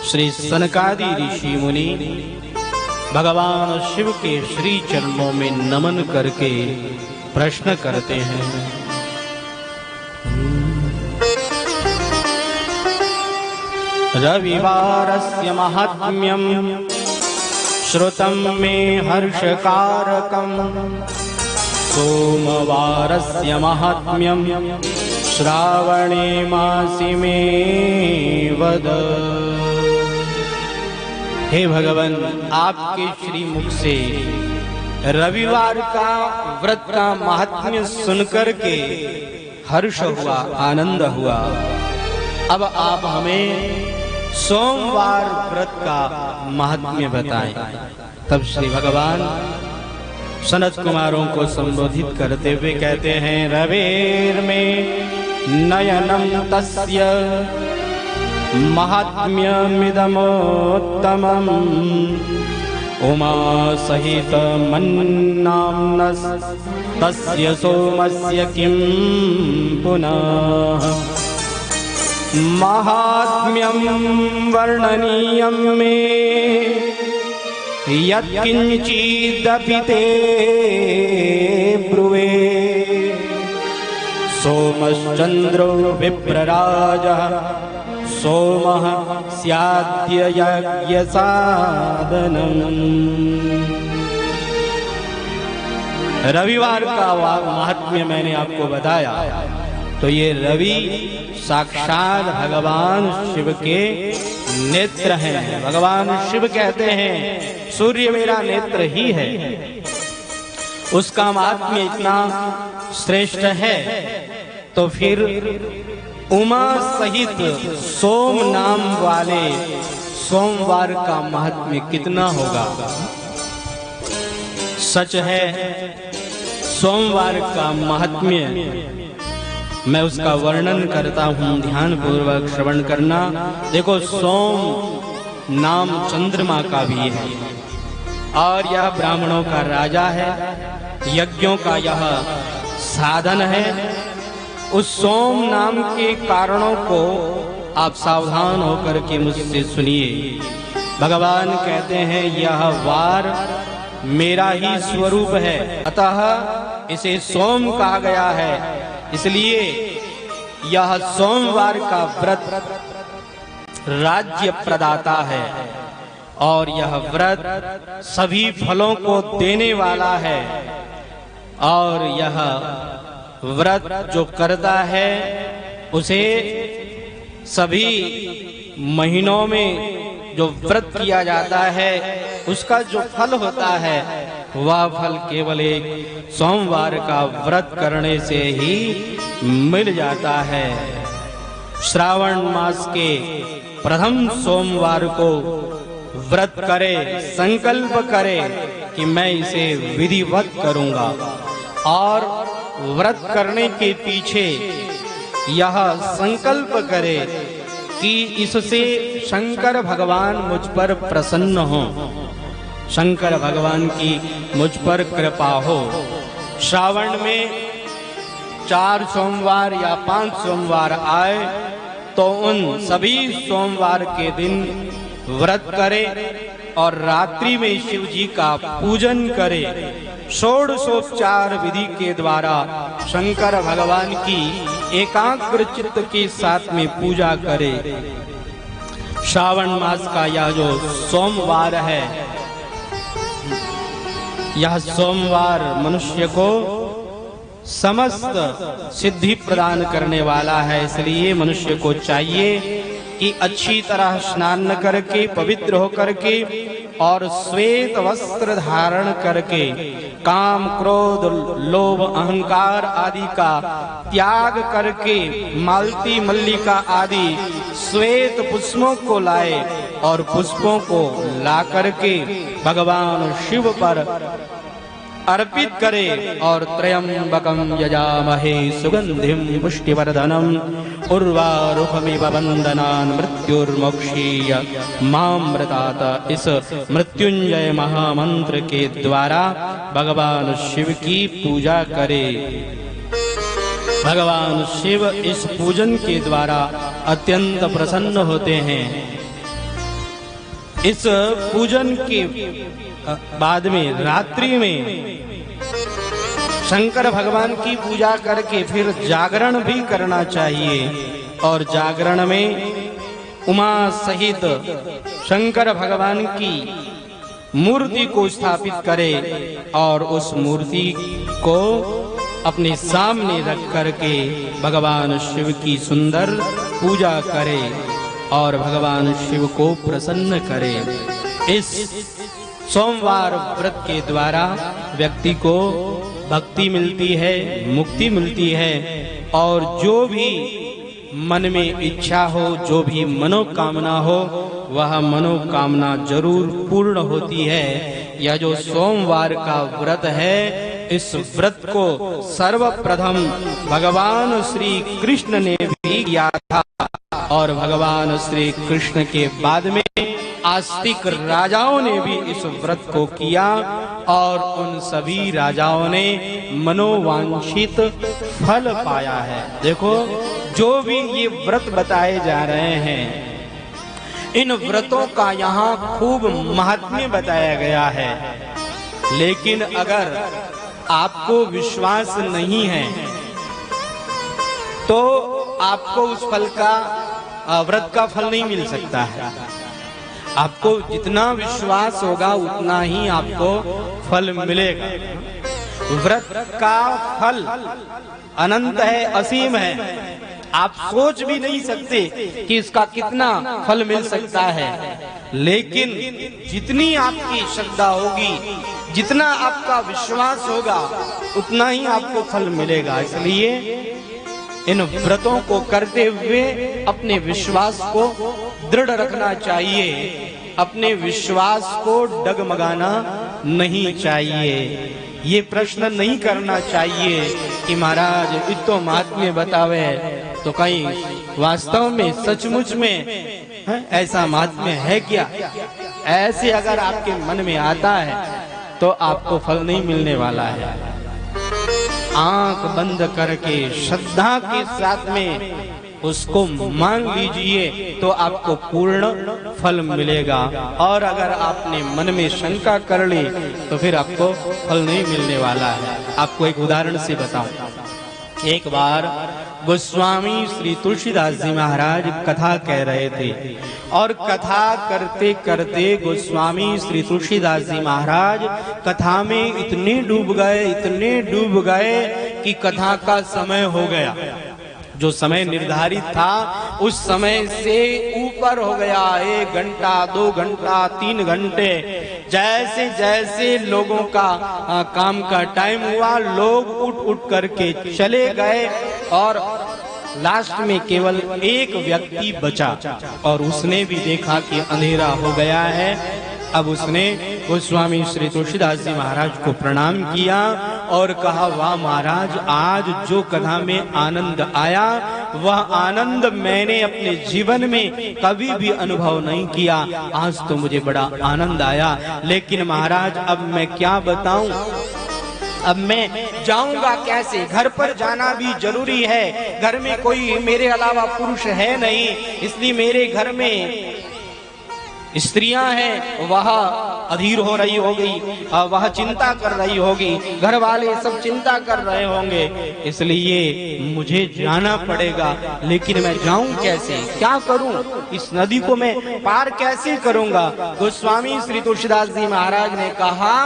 श्री सनकादि ऋषि मुनि भगवान शिव के श्री चरणों में नमन करके प्रश्न करते हैं। रविवारस्य महात्म्यं श्रुतं मे हर्षकारकं, सोमवारस्य महात्म्यं श्रावणे मासि मे वद। हे भगवान, आपके श्री मुख से रविवार का व्रत का महात्म्य सुनकर के हर्ष हुआ, आनंद हुआ। अब आप हमें सोमवार व्रत का महात्म्य बताएं। तब श्री भगवान सनत कुमारों को संबोधित करते हुए कहते हैं, रवेर में नयनम तस्य महात्म्यमिदमोत्तमम्, उमा सहित मन्नाम्नस् तस्य सोमस्य किं पुनः। महात्म्यं वर्णनीयं मे यत्किंचिदपि ते ब्रुवे, सोमश्चन्द्रो विप्रराजः सोमः स्याद्य यज्ञसाधनम्। रविवार का महात्म्य मैंने आपको बताया, तो ये रवि साक्षात भगवान शिव के नेत्र हैं। भगवान शिव कहते हैं सूर्य मेरा नेत्र ही है। उसका महात्म्य इतना श्रेष्ठ है, तो फिर उमा सहित सोम नाम वाले सोमवार का महात्म्य कितना होगा। सच है, सोमवार का महात्म्य मैं उसका वर्णन करता हूँ, ध्यान पूर्वक श्रवण करना। देखो, सोम नाम चंद्रमा का भी है और यह ब्राह्मणों का राजा है, यज्ञों का यह साधन है। उस सोम नाम के कारणों को आप सावधान होकर के मुझसे सुनिए। भगवान कहते हैं यह वार मेरा ही स्वरूप है, अतः इसे सोम कहा गया है। इसलिए यह सोमवार का व्रत राज्य प्रदाता है और यह व्रत सभी फलों को देने वाला है। और यह व्रत जो करता है उसे सभी महीनों में जो व्रत किया जाता है उसका जो फल होता है वह फल केवल एक सोमवार का व्रत करने से ही मिल जाता है। श्रावण मास के प्रथम सोमवार को व्रत करे, संकल्प करे कि मैं इसे विधिवत करूंगा। और व्रत करने के पीछे यह संकल्प करे कि इससे शंकर भगवान मुझ पर प्रसन्न हो, शंकर भगवान की मुझ पर कृपा हो। श्रावण में 4 सोमवार या 5 सोमवार आए तो उन सभी सोमवार के दिन व्रत करे और रात्रि में शिव जी का पूजन करे। षोडशोपचार विधि के द्वारा शंकर भगवान की एकाग्र चित्त के साथ में पूजा करे। श्रावण मास का यह जो सोमवार है, यह सोमवार मनुष्य को समस्त सिद्धि प्रदान करने वाला है। इसलिए मनुष्य को चाहिए कि अच्छी तरह स्नान करके, पवित्र होकर के और श्वेत वस्त्र धारण करके काम, क्रोध, लोभ, अहंकार आदि का त्याग करके मालती, मल्लिका आदि श्वेत पुष्पों को लाए और पुष्पों को ला करके भगवान शिव पर अर्पित करे। और त्र्यंबकं यजामहे सुगंधिं पुष्टिवर्धनम् उर्वारुकमिव बन्धनान् मृत्युर्मोक्षीय मामृतात्। इस मृत्युंजय महामंत्र के द्वारा भगवान शिव की पूजा करे। भगवान शिव इस पूजन के द्वारा अत्यंत प्रसन्न होते हैं। इस पूजन के बाद में रात्रि में शंकर भगवान की पूजा करके फिर जागरण भी करना चाहिए। और जागरण में उमा सहित शंकर भगवान की मूर्ति को स्थापित करे और उस मूर्ति को अपने सामने रख करके भगवान शिव की सुंदर पूजा करे और भगवान शिव को प्रसन्न करे। इस सोमवार व्रत के द्वारा व्यक्ति को भक्ति मिलती है, मुक्ति मिलती है और जो भी मन में इच्छा हो, जो भी मनोकामना हो, वह मनोकामना जरूर पूर्ण होती है। यह जो सोमवार का व्रत है, इस व्रत को सर्वप्रथम भगवान श्री कृष्ण ने भी किया था और भगवान श्री कृष्ण के बाद में आस्तिक राजाओं ने भी इस व्रत को किया और उन सभी राजाओं ने मनोवांछित फल पाया है। देखो, जो भी ये व्रत बताए जा रहे हैं, इन व्रतों का यहाँ खूब महात्म्य बताया गया है। लेकिन अगर आपको विश्वास नहीं है तो आपको उस फल का, व्रत का फल नहीं मिल सकता है। आपको जितना विश्वास होगा उतना ही आपको फल मिलेगा। व्रत का फल अनंत है, असीम है। आप सोच भी नहीं सकते कि इसका कितना फल मिल सकता है। लेकिन जितनी आपकी श्रद्धा होगी, जितना आपका विश्वास होगा, उतना ही आपको फल मिलेगा। इसलिए इन व्रतों को करते हुए अपने विश्वास को दृढ़ रखना चाहिए, अपने विश्वास को डगमगाना नहीं चाहिए। ये प्रश्न नहीं करना चाहिए कि महाराज इतो महात्म्य बतावे तो कहीं वास्तव में सचमुच में ऐसा महात्म्य है क्या। ऐसे अगर आपके मन में आता है तो आपको फल नहीं मिलने वाला है। आंख बंद करके श्रद्धा के साथ में उसको मांग लीजिए तो आपको पूर्ण फल मिलेगा। और अगर आपने मन में शंका कर ली तो फिर आपको फल नहीं मिलने वाला है। आपको एक उदाहरण से बताऊं। एक बार गोस्वामी श्री तुलसीदास जी महाराज कथा कह रहे थे और कथा करते करते गोस्वामी श्री तुलसीदास जी महाराज कथा में इतने डूब गए कि कथा का समय हो गया। जो समय निर्धारित था उस समय से ऊपर हो गया। 1 घंटा, 2 घंटा, 3 घंटे, जैसे जैसे लोगों का काम का टाइम हुआ, लोग उठ करके चले गए और लास्ट में केवल एक व्यक्ति बचा और उसने भी देखा कि अंधेरा हो गया है। अब उसने गोस्वामी श्री तुलसीदास जी महाराज को प्रणाम किया और कहा, वाह महाराज, आज जो कथा में आनंद आया वह आनंद मैंने अपने जीवन में कभी भी अनुभव नहीं किया। आज तो मुझे बड़ा आनंद आया। लेकिन महाराज अब मैं क्या बताऊं, अब मैं जाऊंगा कैसे? घर पर जाना भी जरूरी है। घर में कोई मेरे अलावा पुरुष है नहीं, इसलिए मेरे घर में स्त्रियां हैं, वह अधीर हो रही होगी, वह चिंता कर रही होगी, घर वाले सब चिंता कर रहे होंगे, इसलिए मुझे जाना पड़ेगा। लेकिन मैं जाऊं कैसे, क्या करूं? इस नदी को मैं पार कैसे करूंगा? गोस्वामी श्री तुलसीदास जी महाराज ने कहा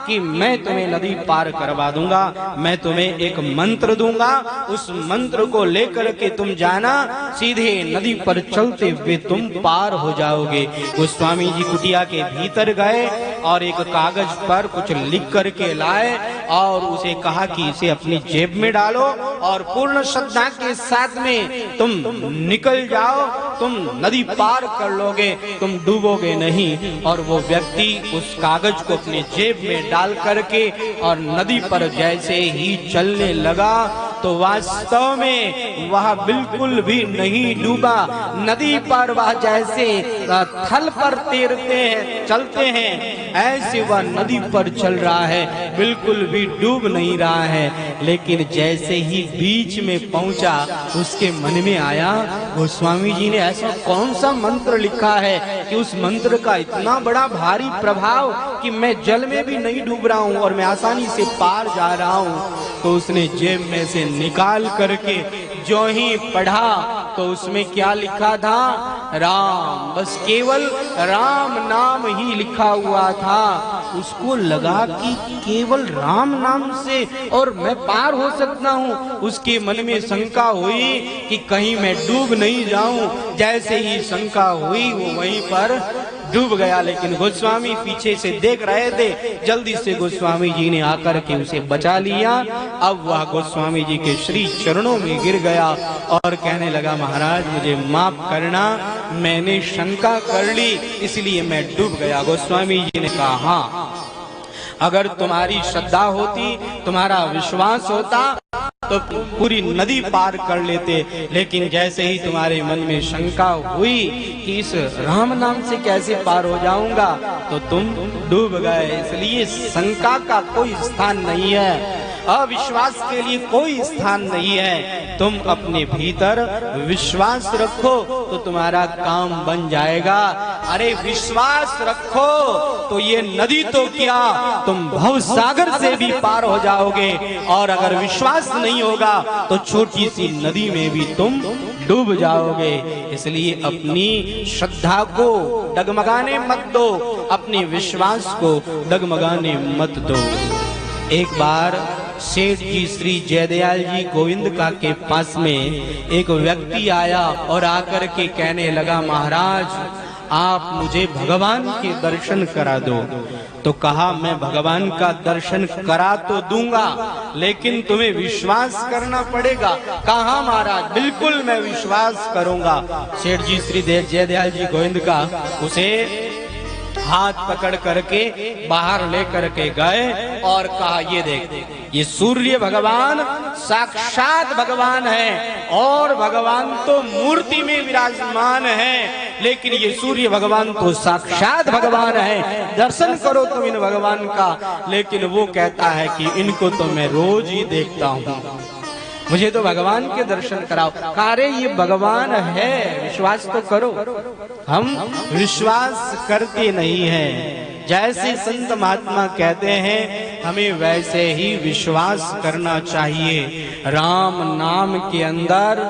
कि मैं तुम्हें नदी पार करवा दूंगा, मैं तुम्हें एक मंत्र दूंगा, उस मंत्र को लेकर के तुम जाना, सीधे नदी पर चलते हुए तुम पार हो जाओगे। गोस्वामी जी कुटिया के भीतर गए और एक कागज पर कुछ लिख करके लाए और उसे कहा कि इसे अपनी जेब में डालो और पूर्ण श्रद्धा के साथ में तुम निकल जाओ, तुम नदी पार कर लोगे, तुम डूबोगे नहीं। और वो व्यक्ति उस कागज को अपने जेब में डाल करके और नदी पर जैसे ही चलने लगा, तो वास्तव में वह बिल्कुल भी नहीं डूबा। नदी पर वह जैसे थल पर तैरते हैं, चलते हैं, ऐसे वह नदी पर चल रहा है, बिल्कुल भी डूब नहीं रहा है। लेकिन जैसे ही बीच में पहुंचा, उसके मन में आया गोस्वामी जी ने ऐसा कौन सा मंत्र लिखा है कि उस मंत्र का इतना बड़ा भारी प्रभाव कि मैं जल में भी नहीं डूब रहा हूं और मैं आसानी से पार जा रहा हूं। तो उसने जेब में से निकाल करके जो ही पढ़ा तो उसमें क्या लिखा था? राम, बस केवल राम नाम ही लिखा हुआ था। उसको लगा कि केवल राम नाम से और मैं पार हो सकता हूँ। उसके मन में शंका हुई कि कहीं मैं डूब नहीं जाऊं। जैसे ही शंका हुई वो वहीं पर डूब गया। लेकिन गोस्वामी पीछे से देख रहे थे, जल्दी से गोस्वामी जी ने आकर के उसे बचा लिया। अब वह गोस्वामी जी के श्री चरणों में गिर गया और कहने लगा, महाराज मुझे माफ करना, मैंने शंका कर ली इसलिए मैं डूब गया। गोस्वामी जी ने कहा, हाँ, अगर तुम्हारी श्रद्धा होती, तुम्हारा विश्वास होता तो पूरी नदी पार कर लेते। लेकिन जैसे ही तुम्हारे मन में शंका हुई कि इस राम नाम से कैसे पार हो जाऊंगा, तो तुम डूब गए। इसलिए शंका का कोई स्थान नहीं है, अविश्वास के लिए कोई स्थान नहीं है। तुम अपने भीतर विश्वास रखो तो तुम्हारा काम बन जाएगा। अरे विश्वास रखो तो ये नदी तो क्या, तुम भव सागर से भी पार हो जाओगे। और अगर विश्वास नहीं होगा तो छोटी सी नदी में भी तुम डूब जाओगे। इसलिए अपनी श्रद्धा को डगमगाने मत दो, अपने विश्वास को डगमगाने मत दो। एक बार सेठ जी श्री जयदयाल जी गोविंदका के पास में एक व्यक्ति आया और आकर के कहने लगा, महाराज आप मुझे भगवान के दर्शन करा दो। तो कहा, मैं भगवान का दर्शन करा तो दूंगा, लेकिन तुम्हें विश्वास करना पड़ेगा। कहा, महाराज बिल्कुल मैं विश्वास करूंगा। सेठ जी श्री जयदयाल जी गोविंदका उसे हाथ पकड़ करके बाहर लेकर के गए और कहा, ये देख, ये सूर्य भगवान साक्षात भगवान है और भगवान तो मूर्ति में विराजमान है, लेकिन ये सूर्य भगवान तो साक्षात भगवान है। दर्शन करो तुम इन भगवान का। लेकिन वो कहता है कि इनको तो मैं रोज ही देखता हूँ, मुझे तो भगवान के दर्शन कराओ। अरे ये भगवान है, विश्वास तो करो। हम विश्वास करते नहीं हैं। जैसे संत महात्मा कहते हैं, हमें वैसे ही विश्वास करना चाहिए। राम नाम के अंदर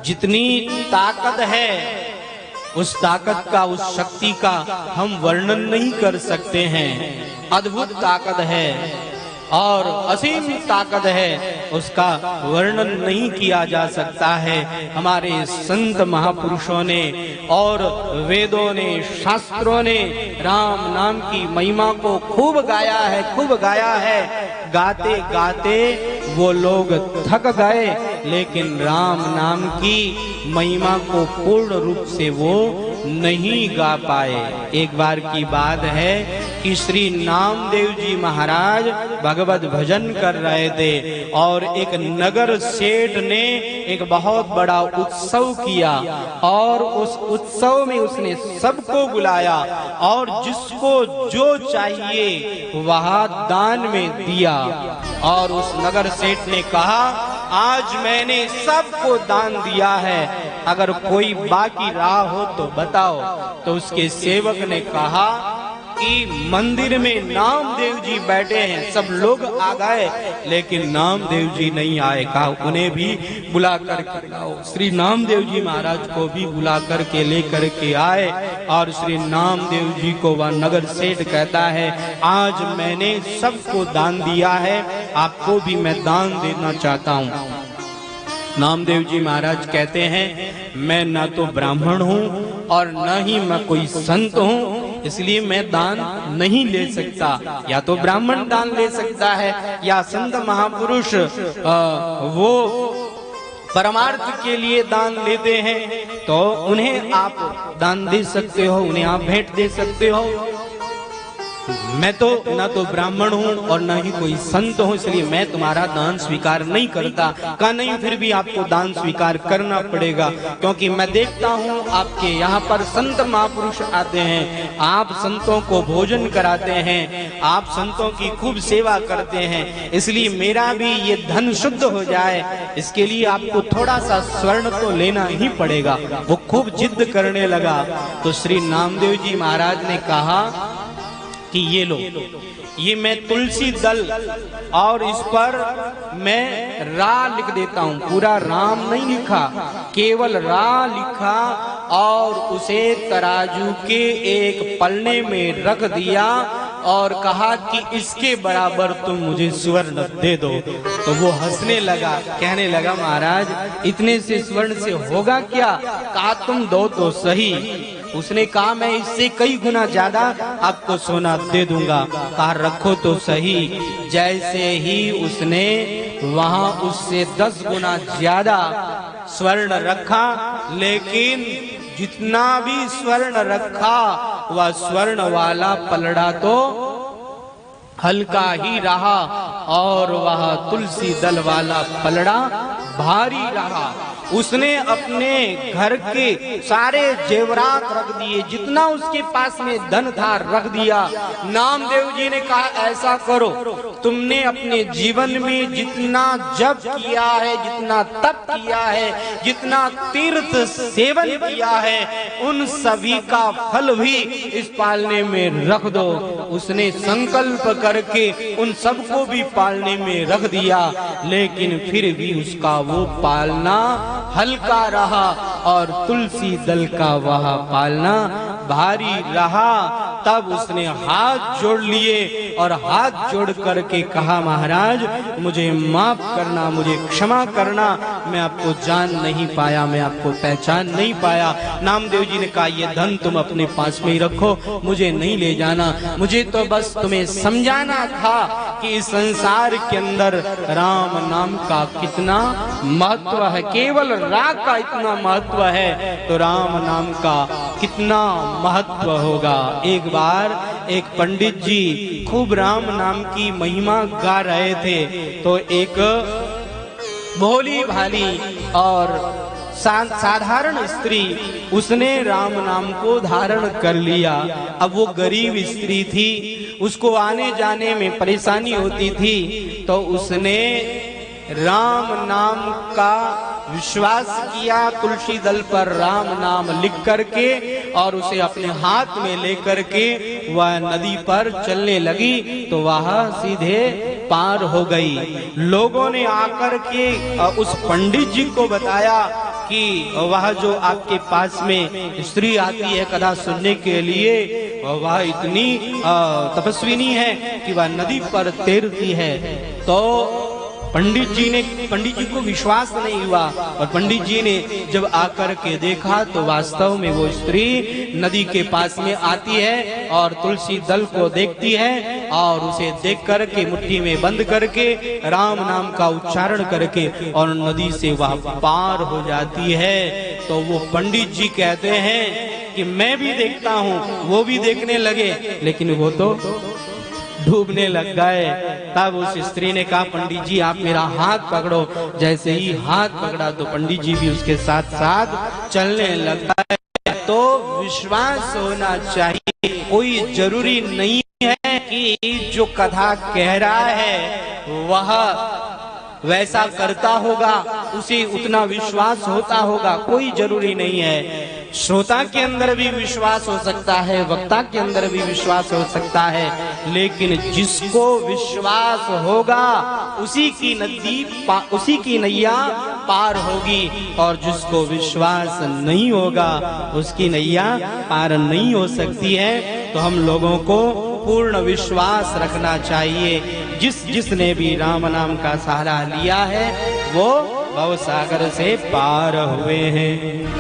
जितनी ताकत है, उस ताकत का, उस शक्ति का हम वर्णन नहीं कर सकते हैं। अद्भुत ताकत है और असीम ताकत है, उसका वर्णन नहीं किया जा सकता है। हमारे संत महापुरुषों ने और वेदों ने, शास्त्रों ने राम नाम की महिमा को खूब गाया है, खूब गाया है। गाते गाते वो लोग थक गए, लेकिन राम नाम की महिमा को पूर्ण रूप से वो नहीं गा पाए। एक बार की बात है कि श्री नामदेव जी महाराज भगवत भजन कर रहे थे और एक नगर सेठ ने एक बहुत बड़ा उत्सव किया और उस उत्सव में उसने सबको बुलाया और जिसको जो चाहिए वह दान में दिया। और उस नगर सेठ ने कहा, आज मैंने सबको दान दिया है, अगर कोई बाकी रहा हो तो बताओ। तो उसके सेवक ने कहा कि मंदिर में नामदेव जी बैठे हैं, सब लोग आ गए लेकिन नामदेव जी नहीं आए। कहा, उन्हें भी बुला करके लाओ। श्री नामदेव जी महाराज को भी बुला करके लेकर के आए और श्री नामदेव जी को वह नगर सेठ कहता है, आज मैंने सबको दान दिया है, आपको भी मैं दान देना चाहता हूँ। नामदेव जी महाराज कहते हैं, मैं न तो ब्राह्मण हूँ और न ही मैं कोई संत हूँ, इसलिए मैं दान नहीं ले सकता। या तो ब्राह्मण दान ले सकता है या संत महापुरुष वो परमार्थ के लिए दान लेते हैं, तो उन्हें आप दान दे सकते हो, उन्हें आप भेंट दे सकते हो। मैं तो ना तो ब्राह्मण हूँ और ना ही कोई संत हूँ, इसलिए मैं तुम्हारा दान स्वीकार नहीं करता। कहा नहीं, फिर भी आपको दान स्वीकार करना पड़ेगा, क्योंकि मैं देखता हूँ आपके यहाँ पर संत महापुरुष आते हैं, आप संतों को भोजन कराते हैं, आप संतों की खूब सेवा करते हैं, इसलिए मेरा भी ये धन शुद्ध हो जाए, इसके लिए आपको थोड़ा सा स्वर्ण तो लेना ही पड़ेगा। वो खूब जिद करने लगा। तो श्री नामदेव जी महाराज ने कहा कि ये लो, ये मैं तुलसी दल और इस पर मैं रा लिख देता हूं, पूरा राम नहीं लिखा, केवल रा लिखा और उसे तराजू के एक पलने में रख दिया और कहा कि इसके बराबर तुम मुझे स्वर्ण दे दो। तो वो हंसने लगा, कहने लगा महाराज इतने से स्वर्ण से होगा क्या? कहा तुम दो तो सही। उसने कहा मैं इससे कई गुना ज्यादा आपको सोना दे दूंगा। कहा रखो तो सही। जैसे ही उसने वहां उससे 10 गुना ज्यादा स्वर्ण रखा, लेकिन जितना भी स्वर्ण रखा वह स्वर्ण वाला पलड़ा तो हल्का ही रहा और वह तुलसी दल वाला पलड़ा भारी रहा। उसने अपने घर के सारे जेवरात रख दिए, जितना उसके पास में धन था रख दिया। नामदेव जी ने कहा ऐसा करो, तुमने अपने जीवन में जितना जप किया है, जितना तप किया है, जितना तीर्थ सेवन किया है, उन सभी का फल भी इस पालने में रख दो। उसने संकल्प करके उन सबको भी पालने में रख दिया, लेकिन फिर भी उसका वो पालना हल्का रहा और तुलसी दल का वह पालना भारी रहा। तब उसने हाथ जोड़ लिए और हाथ जोड़ करके कहा महाराज मुझे माफ करना, मुझे क्षमा करना, मैं आपको जान नहीं पाया, मैं आपको पहचान नहीं पाया। नामदेव जी ने कहा ये धन तुम अपने पास में ही रखो, मुझे नहीं ले जाना, मुझे तो बस तुम्हें समझाना था कि इस संसार के अंदर राम नाम का कितना महत्व है, केवल रा का इतना महत्व है तो राम नाम का कितना महत्व होगा। एक बार एक पंडित जी खूब राम नाम की महिमा गा रहे थे, तो एक भोली भाली और साधारण स्त्री उसने राम नाम को धारण कर लिया। अब वो गरीब स्त्री थी, उसको आने जाने में परेशानी होती थी, तो उसने राम नाम का विश्वास किया, तुलसी दल पर राम नाम लिख करके और उसे अपने हाथ में लेकर के वह नदी पर चलने लगी, तो वह सीधे पार हो गई। लोगों ने आकर के उस पंडित जी को बताया कि वह जो आपके पास में स्त्री आती है कथा सुनने के लिए, वह इतनी तपस्विनी है कि वह नदी पर तैरती है। तो पंडित जी को विश्वास नहीं हुआ और पंडित जी ने जब आकर के देखा तो वास्तव में वो स्त्री नदी के पास में आती है और तुलसी दल को देखती है और उसे देख करके मुट्ठी में बंद करके राम नाम का उच्चारण करके और नदी से वह पार हो जाती है। तो वो पंडित जी कहते हैं कि मैं भी देखता हूँ, वो भी देखने लगे, लेकिन वो तो डूबने लग गए। तब उस स्त्री ने कहा पंडित जी आप मेरा हाथ पकड़ो। जैसे ही हाथ पकड़ा तो पंडित जी भी उसके साथ साथ चलने लग गए। तो विश्वास होना चाहिए, कोई जरूरी नहीं है कि जो कथा कह रहा है वह वैसा करता होगा, उसे उतना विश्वास होता होगा, कोई जरूरी नहीं है। श्रोता के अंदर भी विश्वास हो सकता है, वक्ता के अंदर भी विश्वास हो सकता है, लेकिन जिसको विश्वास होगा उसी की नदी उसी की नैया पार होगी, और जिसको विश्वास नहीं होगा उसकी नैया पार नहीं हो सकती है। तो हम लोगों को पूर्ण विश्वास रखना चाहिए। जिसने भी राम नाम का सहारा लिया है वो भव सागर से पार हुए हैं।